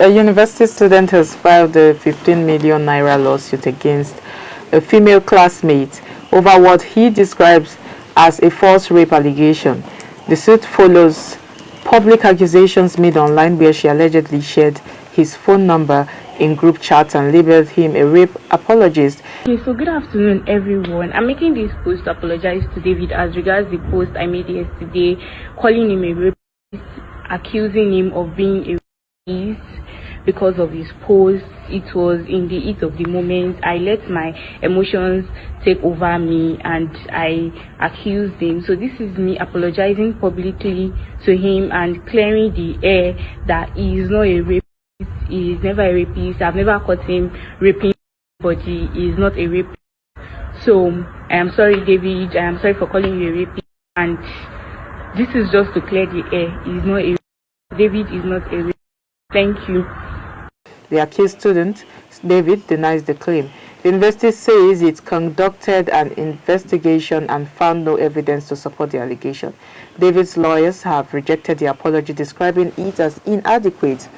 A university student has filed a 15 million naira lawsuit against a female classmate over what he describes as a false rape allegation. The suit follows public accusations made online where she allegedly shared his phone number in group chats and labeled him a rape apologist. Okay, so good afternoon everyone. I'm making this post to apologize to David as regards the post I made yesterday calling him a rapist, accusing him of being a rapist because of his post. It was in the heat of the moment. I let my emotions take over me and I accused him. So this is me apologizing publicly to him and clearing the air that he is not a rapist. He is never a rapist. I've never caught him raping anybody. He is not a rapist. So I am sorry, David. I am sorry for calling you a rapist. And this is just to clear the air. He is not a rapist. David is not a rapist. Thank you. The accused student, David, denies the claim. The university says it conducted an investigation and found no evidence to support the allegation. David's lawyers have rejected the apology, describing it as inadequate.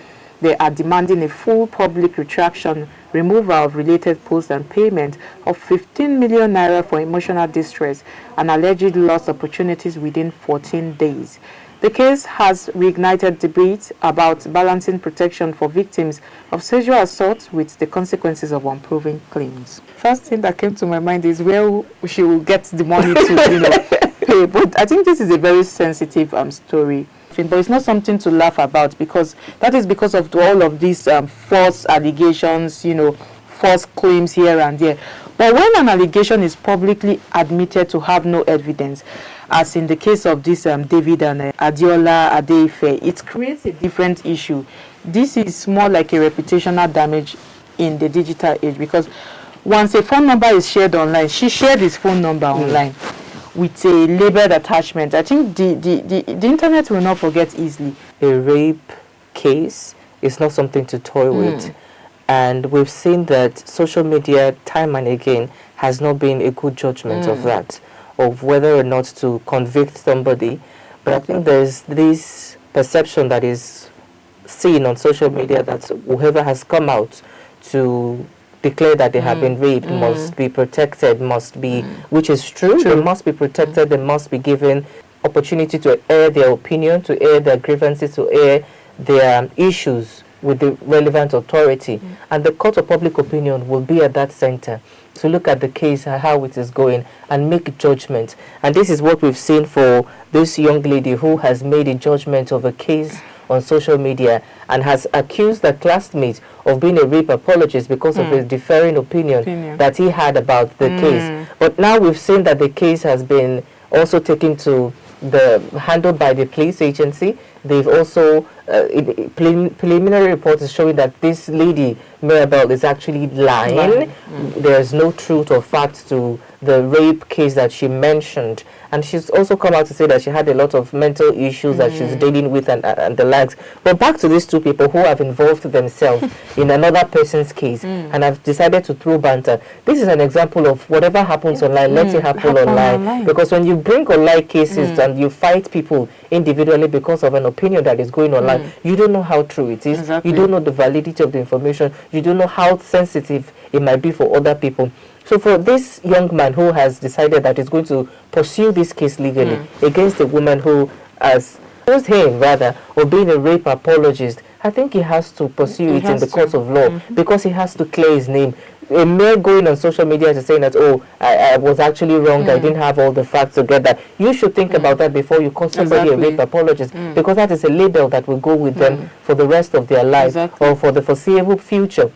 They are demanding a full public retraction, removal of related posts and payment of 15 million naira for emotional distress and alleged lost opportunities within 14 days. The case has reignited debate about balancing protection for victims of sexual assault with the consequences of unproven claims. First thing that came to my mind is where she will get the money to, pay. But I think this is a very sensitive story. But it's not something to laugh about because that is because of all of these false allegations, false claims here and there. But when an allegation is publicly admitted to have no evidence, as in the case of this David and Adiola Adeife, it creates a different issue. This is more like a reputational damage in the digital age because once a phone number is shared online, she shared his phone number online with a labeled attachment. I think the internet will not forget easily. A rape case is not something to toy with. And we've seen that social media, time and again, has not been a good judgment of that, of whether or not to convict somebody. But I think there's this perception that is seen on social media that whoever has come out to declare that they have been raped must be protected, must be, which is true. They must be protected, they must be given opportunity to air their opinion, to air their grievances, to air their issues with the relevant authority. And the court of public opinion will be at that center to look at the case and how it is going and make judgment. And this is what we've seen for this young lady who has made a judgment of a case on social media and has accused a classmate of being a rape apologist because of his differing opinion that he had about the case. But now we've seen that the case has been also taken to handled by the police agency. They've also preliminary report is showing that this lady Mirabel is actually lying. There's no truth or fact to the rape case that she mentioned, and she's also come out to say that she had a lot of mental issues that she's dealing with and the likes. But back to these two people who have involved themselves in another person's case and have decided to throw banter. This is an example of whatever happens online, let it happen online. Because when you bring online cases and you fight people individually because of an opinion that is going online, you don't know how true it is. You don't know the validity of the information. You don't know how sensitive it might be for other people. So for this young man who has decided that he's going to pursue this case legally against a woman who has accused him rather of being a rape apologist, I think he has to pursue it in the court of law because he has to clear his name. A mere going on social media to saying that, oh, I was actually wrong, I didn't have all the facts together. You should think about that before you call somebody a rape apologist because that is a label that will go with them for the rest of their life or for the foreseeable future.